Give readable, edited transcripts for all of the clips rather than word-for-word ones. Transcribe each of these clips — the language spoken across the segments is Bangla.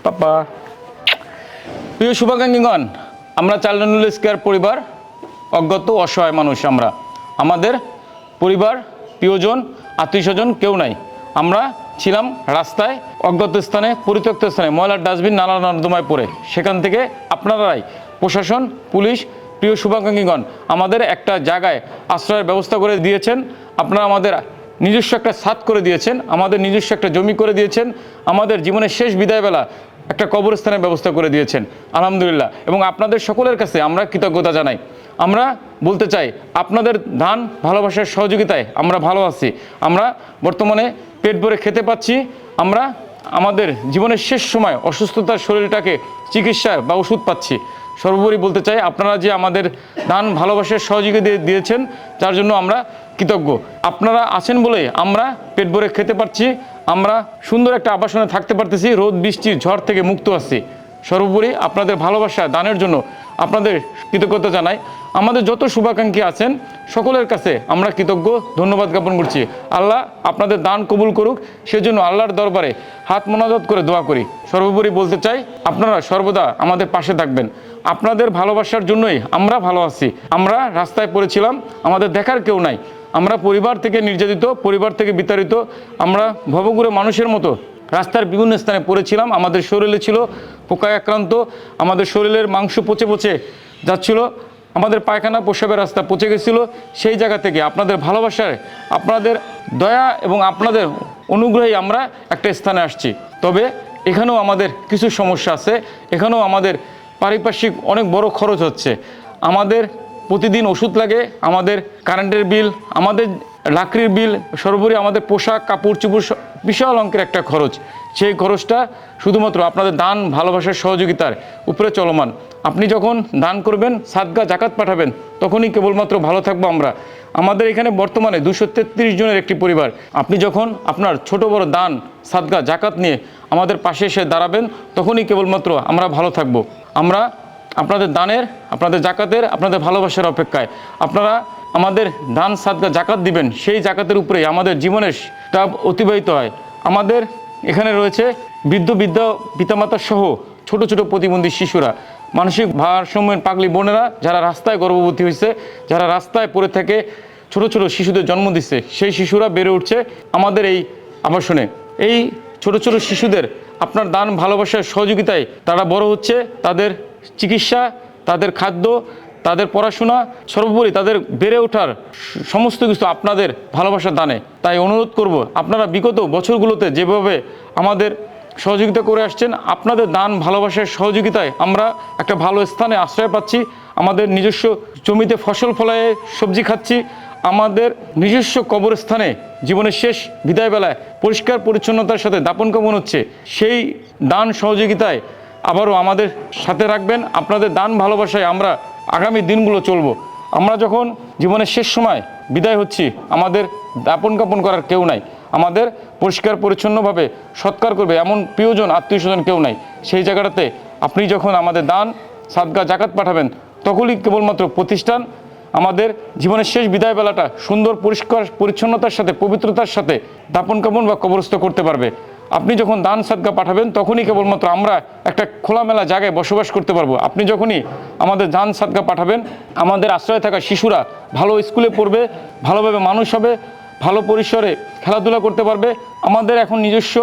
পাপা। প্রিয় শুভাকাঙ্ক্ষীগণ, আমরা চালনানুল স্কয়ার পরিবার অজ্ঞাত অসহায় মানুষ। আমাদের পরিবার, প্রিয়জন, আত্মীয় স্বজন কেউ নাই। আমরা ছিলাম রাস্তায়, অজ্ঞাত স্থানে, পরিত্যক্ত স্থানে, ময়লার ডাস্টবিন, নালা নর্দমায় পড়ে। সেখান থেকে আপনারাই, প্রশাসন, পুলিশ, প্রিয় শুভাকাঙ্ক্ষীগণ, আমাদের একটা জায়গায় আশ্রয়ের ব্যবস্থা করে দিয়েছেন। আপনারা আমাদের নিজস্ব একটা ছাদ করে দিয়েছেন, আমাদের নিজস্ব একটা জমি করে দিয়েছেন, আমাদের জীবনের শেষ বিদায়বেলা একটা কবরস্থানের ব্যবস্থা করে দিয়েছেন, আলহামদুলিল্লাহ। এবং আপনাদের সকলের কাছে আমরা কৃতজ্ঞতা জানাই। আমরা বলতে চাই, আপনাদের দান, ভালোবাসার সহযোগিতায় আমরা ভালো আছি। আমরা বর্তমানে পেট ভরে খেতে পাচ্ছি। আমরা আমাদের জীবনের শেষ সময় অসুস্থতার শরীরটাকে চিকিৎসা বা ওষুধ পাচ্ছি। সর্বোপরি বলতে চাই, আপনারা যে আমাদের দান, ভালোবাসার সহযোগিতা দিয়েছেন, যার জন্য আমরা কৃতজ্ঞ। আপনারা আছেন বলে আমরা পেট ভরে খেতে পারছি, আমরা সুন্দর একটা আবাসনে থাকতে পারতেছি, রোদ বৃষ্টির ঝড় থেকে মুক্ত আছি। সর্বোপরি আপনাদের ভালোবাসা দানের জন্য আপনাদের কৃতজ্ঞতা জানাই। আমাদের যত শুভাকাঙ্ক্ষী আছেন সকলের কাছে আমরা কৃতজ্ঞ, ধন্যবাদ জ্ঞাপন করছি। আল্লাহ আপনাদের দান কবুল করুক, সেজন্য আল্লাহর দরবারে হাত মোনাজাত করে দোয়া করি। সর্বোপরি বলতে চাই, আপনারা সর্বদা আমাদের পাশে থাকবেন। আপনাদের ভালোবাসার জন্যই আমরা ভালো আছি। আমরা রাস্তায় পড়েছিলাম, আমাদের দেখার কেউ নাই। আমরা পরিবার থেকে নির্যাতিত, পরিবার থেকে বিতাড়িত, আমরা ভবঘুরে মানুষের মতো রাস্তার বিভিন্ন স্থানে পড়েছিলাম। আমাদের শরীরে ছিল পোকায় আক্রান্ত, আমাদের শরীরের মাংস পচে পচে যাচ্ছিল, আমাদের পায়খানা প্রস্রাবের রাস্তা পচে গেছিলো। সেই জায়গা থেকে আপনাদের ভালোবাসায়, আপনাদের দয়া এবং আপনাদের অনুগ্রহে আমরা একটা স্থানে আসছি। তবে এখানেও আমাদের কিছু সমস্যা আছে, এখানেও আমাদের পারিপার্শ্বিক অনেক বড় খরচ হচ্ছে। আমাদের প্রতিদিন ওষুধ লাগে, আমাদের কারেন্টের বিল, আমাদের লাকড়ির বিল, সর্বোপরি আমাদের পোশাক, কাপড় চোপড়, বিশাল অঙ্কের একটা খরচ। সেই খরচটা শুধুমাত্র আপনাদের দান, ভালোবাসার সহযোগিতার উপরে চলমান। আপনি যখন দান করবেন, সাদগা, জাকাত পাঠাবেন, তখনই কেবলমাত্র ভালো থাকবো আমরা। আমাদের এখানে বর্তমানে 233 জনের একটি পরিবার। আপনি যখন আপনার ছোট বড় দান, সাদগা, জাকাত নিয়ে আমাদের পাশে এসে দাঁড়াবেন, তখনই কেবলমাত্র আমরা ভালো থাকবো। আমরা আপনাদের দানের, আপনাদের জাকাতের, আপনাদের ভালোবাসার অপেক্ষায়। আপনারা আমাদের দান, সাদগা, জাকাত দিবেন, সেই জাকাতের উপরেই আমাদের জীবনের অতিবাহিত হয়। আমাদের এখানে রয়েছে বৃদ্ধ পিতামাতা সহ ছোট ছোট প্রতিবন্ধী শিশুরা, মানসিক ভারসাম্যহীন পাগলি বোনেরা, যারা রাস্তায় গর্ভবতী হয়েছে, যারা রাস্তায় পড়ে থেকে ছোট ছোট শিশুদের জন্ম দিচ্ছে, সেই শিশুরা বেড়ে উঠছে আমাদের এই আবাসনে। এই ছোট ছোট শিশুদের আপনার দান, ভালোবাসার সহযোগিতায় তারা বড় হচ্ছে, তাদের চিকিৎসা, তাদের খাদ্য, তাদের পড়াশোনা, সর্বোপরি তাদের বেড়ে ওঠার সমস্ত কিছু আপনাদের ভালোবাসার দানে। তাই অনুরোধ করব, আপনারা বিগত বছরগুলোতে যেভাবে আমাদের সহযোগিতা করে আসছেন, আপনাদের দান, ভালোবাসার সহযোগিতায় আমরা একটা ভালো স্থানে আশ্রয় পাচ্ছি। আমাদের নিজস্ব জমিতে ফসল ফলায় সবজি খাচ্ছি, আমাদের নিজস্ব কবরস্থানে জীবনের শেষ বিদায়বেলায় পরিষ্কার পরিচ্ছন্নতার সাথে দাপন কামন হচ্ছে। সেই দান সহযোগিতায় আবারও আমাদের সাথে রাখবেন। আপনাদের দান, ভালোবাসায় আমরা আগামী দিনগুলো চলব। আমরা যখন জীবনের শেষ সময় বিদায় হচ্ছি, আমাদের দাপন কাপন করার কেউ নাই, আমাদের পরিষ্কার পরিচ্ছন্নভাবে সৎকার করবে এমন প্রিয়জন, আত্মীয় স্বজন কেউ নাই। সেই জায়গাটাতে আপনি যখন আমাদের দান, সাদগা, জাকাত পাঠাবেন, তখনই কেবলমাত্র প্রতিষ্ঠান আমাদের জীবনের শেষ বিদায়বেলাটা সুন্দর, পরিষ্কার পরিচ্ছন্নতার সাথে, পবিত্রতার সাথে দাপন কাপন বা কবরস্থ করতে পারবে। আপনি যখন দান, সাদগা পাঠাবেন, তখনই কেবলমাত্র আমরা একটা খোলামেলা জায়গায় বসবাস করতে পারবো। আপনি যখনই আমাদের দান, সাদগা পাঠাবেন, আমাদের আশ্রয়ে থাকা শিশুরা ভালো স্কুলে পড়বে, ভালোভাবে মানুষ হবে, ভালো পরিসরে খেলাধুলা করতে পারবে। আমাদের এখন নিজস্ব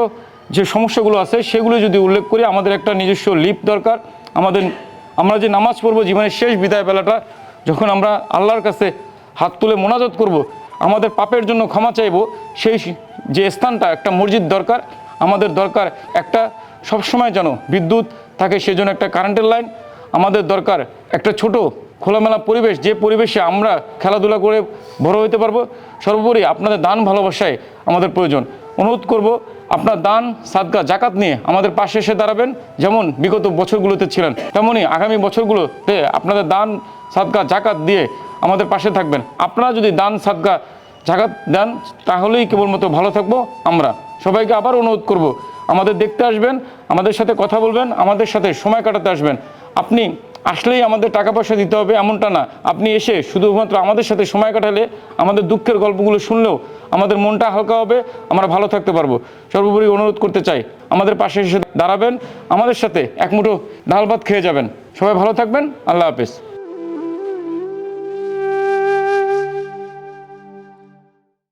যে সমস্যাগুলো আছে সেগুলো যদি উল্লেখ করি, আমাদের একটা নিজস্ব লিফট দরকার। আমরা যে নামাজ পড়বো জীবনের শেষ বিদায়বেলাটা, যখন আমরা আল্লাহর কাছে হাত তুলে মোনাজাত করব, আমাদের পাপের জন্য ক্ষমা চাইব, সেই যে স্থানটা, একটা মসজিদ দরকার। আমাদের দরকার একটা সবসময় যেন বিদ্যুৎ থাকে, সেজন্য একটা কারেন্টের লাইন। আমাদের দরকার একটা ছোট খোলামেলা পরিবেশ, যে পরিবেশে আমরা খেলাধুলা করে বড় হতে পারবো। সর্বোপরি আপনাদের দান, ভালোবাসায় আমাদের প্রয়োজন। অনুরোধ করব, আপনার দান, সাদগা, জাকাত নিয়ে আমাদের পাশে এসে দাঁড়াবেন। যেমন বিগত বছরগুলোতে ছিলেন, তেমনই আগামী বছরগুলোতে আপনাদের দান, সাদগা, জাকাত দিয়ে আমাদের পাশে থাকবেন। আপনারা যদি দান, সাদগা, জাকাত দেন, তাহলেই কেবলমাত্র ভালো থাকবো আমরা। সবাইকে আবার অনুরোধ করব, আমাদের দেখতে আসবেন, আমাদের সাথে কথা বলবেন, আমাদের সাথে সময় কাটাতে আসবেন। আপনি আসলেই আমাদের টাকা পয়সা দিতে হবে এমনটা না। আপনি এসে শুধুমাত্র আমাদের সাথে সময় কাটালে, আমাদের দুঃখের গল্পগুলো শুনলেও আমাদের মনটা হালকা হবে, আমরা ভালো থাকতে পারবো। সর্বোপরি অনুরোধ করতে চাই, আমাদের পাশে এসে দাঁড়াবেন, আমাদের সাথে এক মুঠো ডাল ভাত খেয়ে যাবেন। সবাই ভালো থাকবেন। আল্লাহ হাফেজ।